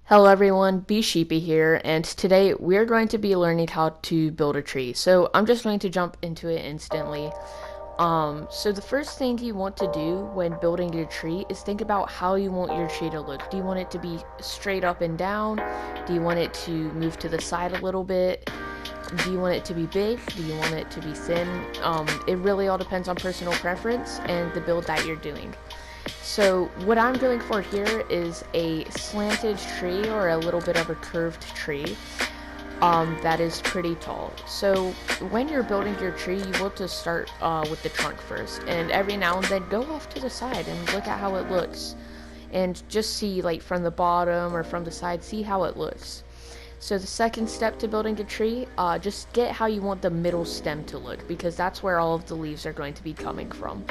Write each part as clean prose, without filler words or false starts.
Hello everyone, be Sheepy here, and today we are going to be learning how to build a tree. So I'm just going to jump into it instantly. So the first thing you want to do when building your tree is think about how you want your tree to look. Do you want it to be straight up and down? Do you want it to move to the side a little bit? Do you want it to be big? Do you want it to be thin? It really all depends on personal preference and the build that you're doing. So what I'm going for here is a slanted tree or a little bit of a curved tree that is pretty tall. So when you're building your tree, you want to start with the trunk first, and every now and then go off to the side and look at how it looks, and just see like from the bottom or from the side, see how it looks. So the second step to building a tree, just get how you want the middle stem to look, because that's where all of the leaves are going to be coming from.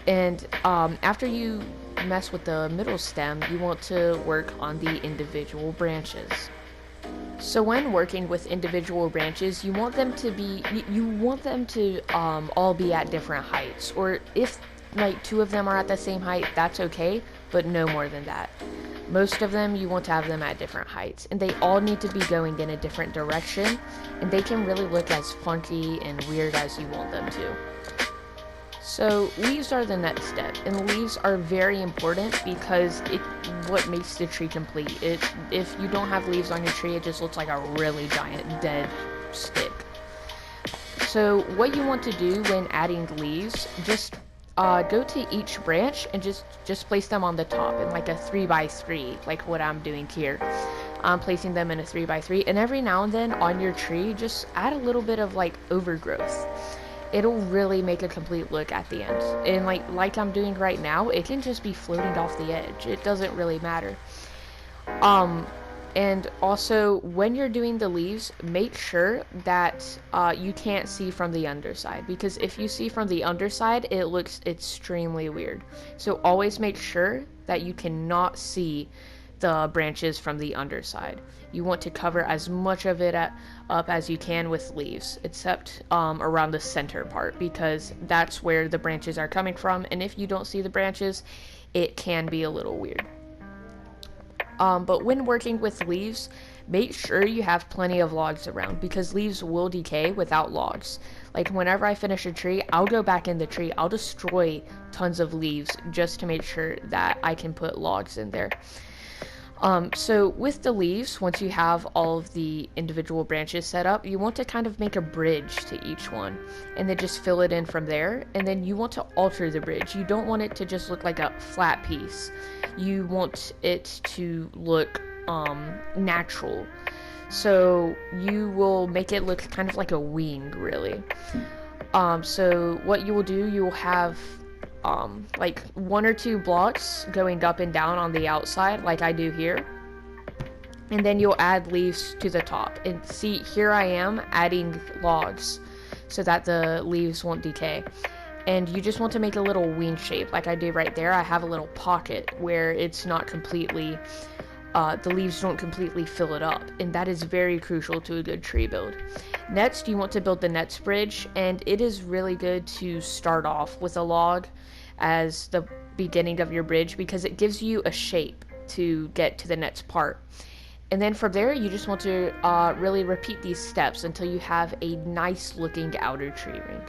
And after you mess with the middle stem, you want to work on the individual branches. So when working with individual branches, you want them to all be at different heights, or if like two of them are at the same height, that's okay, but no more than that. Most of them you want to have them at different heights, and they all need to be going in a different direction, and they can really look as funky and weird as you want them to. So leaves are the next step, and leaves are very important because it what makes the tree complete. If you don't have leaves on your tree, it just looks like a really giant dead stick. So what you want to do when adding leaves, just go to each branch and just place them on the top in like a 3 by 3, like what I'm doing here. I'm placing them in a 3 by 3, and every now and then on your tree, just add a little bit of like overgrowth. It'll really make a complete look at the end. And like I'm doing right now, it can just be floating off the edge. It doesn't really matter. Um, and also when you're doing the leaves, make sure that you can't see from the underside, because if you see from the underside, it looks extremely weird. So always make sure that you cannot see the branches from the underside. You want to cover as much of it up as you can with leaves, except around the center part, because that's where the branches are coming from, and if you don't see the branches, it can be a little weird. But when working with leaves, make sure you have plenty of logs around, because leaves will decay without logs. Like whenever I finish a tree, I'll go back in the tree, I'll destroy tons of leaves just to make sure that I can put logs in there. So with the leaves, once you have all of the individual branches set up, you want to kind of make a bridge to each one, and then just fill it in from there, and then you want to alter the bridge. You don't want it to just look like a flat piece. You want it to look natural. So you will make it look kind of like a wing, really. So what you will do, you will have like 1 or 2 blocks going up and down on the outside, like I do here. And then you'll add leaves to the top. And see, here I am adding logs so that the leaves won't decay. And you just want to make a little wing shape, like I do right there. I have a little pocket where it's not completely, the leaves don't completely fill it up. And that is very crucial to a good tree build. Next, you want to build the next bridge, and it is really good to start off with a log as the beginning of your bridge, because it gives you a shape to get to the next part. And then from there, you just want to really repeat these steps until you have a nice looking outer tree ring.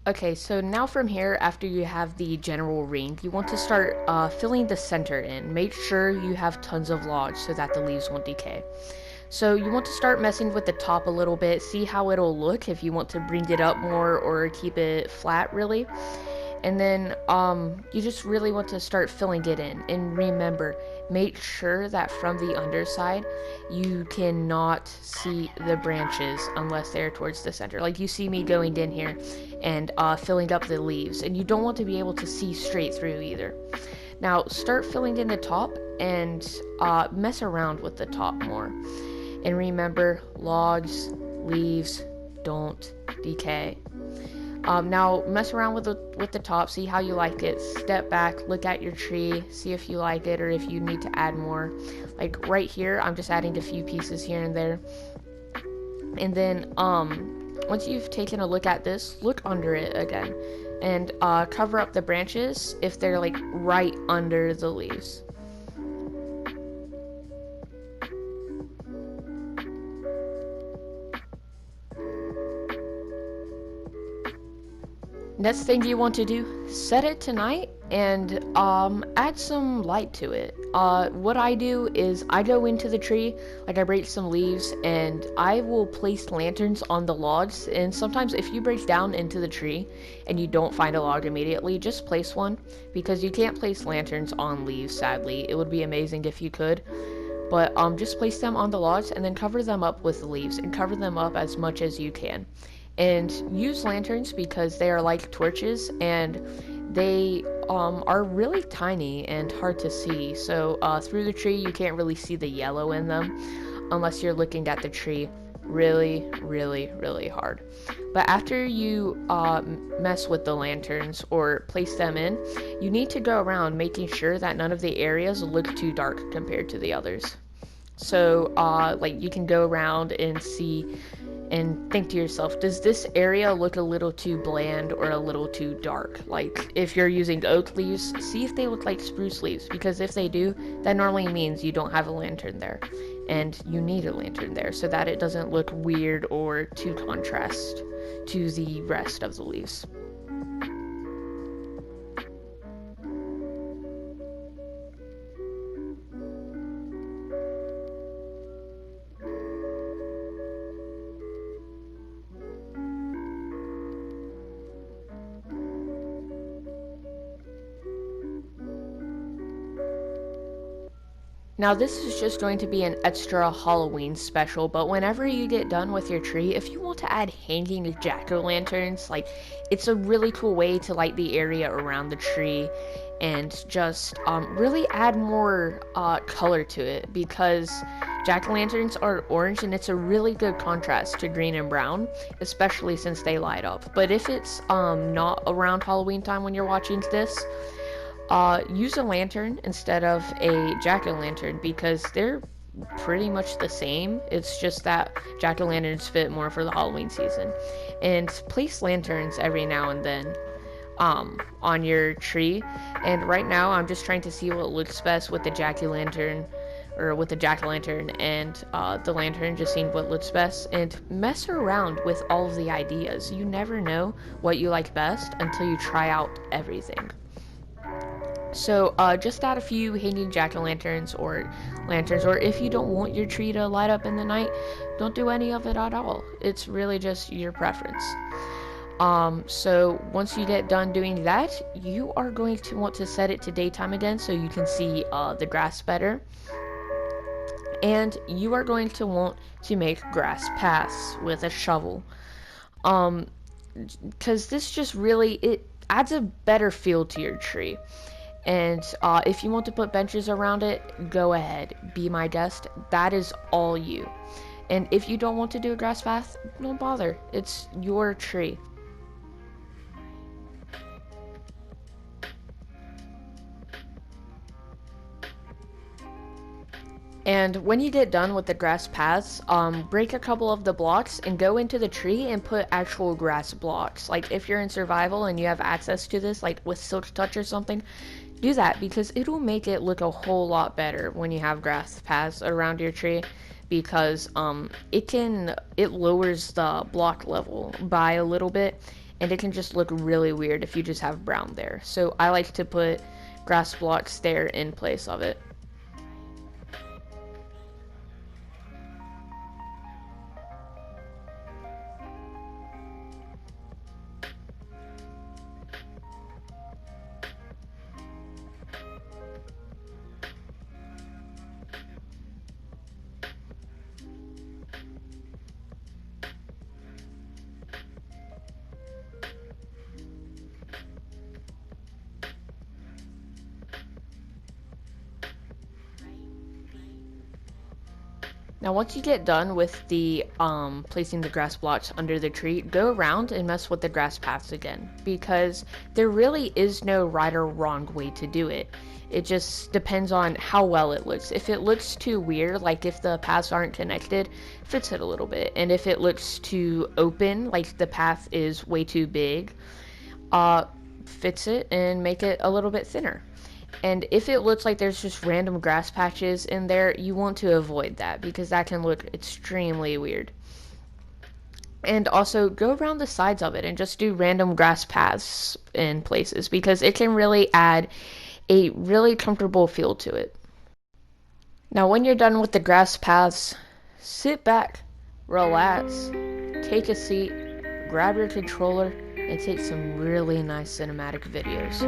Okay, so now from here, after you have the general ring, you want to start filling the center in. Make sure you have tons of logs so that the leaves won't decay. So you want to start messing with the top a little bit, see how it'll look if you want to bring it up more or keep it flat really. And then you just really want to start filling it in. And remember, make sure that from the underside you cannot see the branches unless they're towards the center. Like you see me going in here and filling up the leaves, and you don't want to be able to see straight through either. Now start filling in the top and mess around with the top more. And remember, logs, leaves don't decay. Now mess around with the top, see how you like it. Step back, look at your tree, see if you like it or if you need to add more. Like right here, I'm just adding a few pieces here and there. And then once you've taken a look at this, look under it again and cover up the branches if they're like right under the leaves. Next thing you want to do, set it to night and add some light to it. What I do is I go into the tree, like I break some leaves, and I will place lanterns on the logs. And sometimes if you break down into the tree and you don't find a log immediately, just place one, because you can't place lanterns on leaves, sadly. It would be amazing if you could. But just place them on the logs and then cover them up with leaves and cover them up as much as you can. And use lanterns because they are like torches and they are really tiny and hard to see. So through the tree you can't really see the yellow in them unless you're looking at the tree really, really, really hard. But after you mess with the lanterns or place them in, you need to go around making sure that none of the areas look too dark compared to the others. So like you can go around and see and think to yourself, does this area look a little too bland or a little too dark? Like if you're using oak leaves, see if they look like spruce leaves, because if they do, that normally means you don't have a lantern there and you need a lantern there so that it doesn't look weird or too contrast to the rest of the leaves. Now this is just going to be an extra Halloween special, but whenever you get done with your tree, if you want to add hanging jack-o'-lanterns, like it's a really cool way to light the area around the tree and just really add more color to it, because jack-o'-lanterns are orange and it's a really good contrast to green and brown, especially since they light up. But if it's not around Halloween time when you're watching this, use a lantern instead of a jack-o'-lantern because they're pretty much the same. It's just that jack-o'-lanterns fit more for the Halloween season. And place lanterns every now and then on your tree. And right now I'm just trying to see what looks best with the jack-o'-lantern or with the jack-o'-lantern and the lantern, just seeing what looks best, and mess around with all of the ideas. You never know what you like best until you try out everything. So just add a few hanging jack-o'-lanterns or lanterns, or if you don't want your tree to light up in the night, don't do any of it at all. It's really just your preference. So once you get done doing that, you are going to want to set it to daytime again so you can see the grass better. And you are going to want to make grass paths with a shovel. Because this just really, it adds a better feel to your tree. And if you want to put benches around it, go ahead, be my guest. That is all you. And if you don't want to do a grass path, don't bother. It's your tree. And when you get done with the grass paths, break a couple of the blocks and go into the tree and put actual grass blocks. Like if you're in survival and you have access to this, like with Silk Touch or something, do that because it will make it look a whole lot better when you have grass paths around your tree, because it lowers the block level by a little bit and it can just look really weird if you just have brown there. So I like to put grass blocks there in place of it. Now, once you get done with the placing the grass blocks under the tree, go around and mess with the grass paths again, because there really is no right or wrong way to do it. It just depends on how well it looks. If it looks too weird, like if the paths aren't connected, fix it a little bit. And if it looks too open, like the path is way too big, uh, fix it and make it a little bit thinner. And if it looks like there's just random grass patches in there, you want to avoid that because that can look extremely weird. And also go around the sides of it and just do random grass paths in places because it can really add a really comfortable feel to it. Now, when you're done with the grass paths, sit back, relax, take a seat, grab your controller, and take some really nice cinematic videos.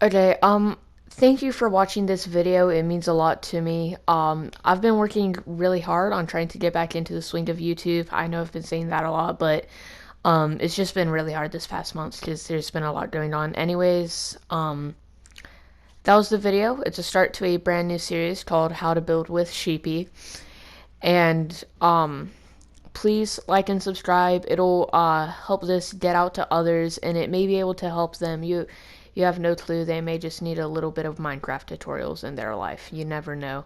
Okay, thank you for watching this video. It means a lot to me. I've been working really hard on trying to get back into the swing of YouTube. I know I've been saying that a lot, but it's just been really hard this past month because there's been a lot going on. Anyways, that was the video. It's a start to a brand new series called How to Build with Sheepy. And please like and subscribe. It'll help this get out to others, and it may be able to help them. You have no clue. They may just need a little bit of Minecraft tutorials in their life. You never know.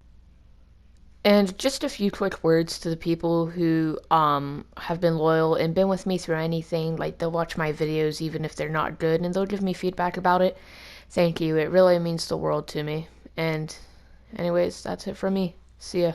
And just a few quick words to the people who have been loyal and been with me through anything. Like, they'll watch my videos even if they're not good, and they'll give me feedback about it. Thank you. It really means the world to me. And anyways, that's it from me. See ya.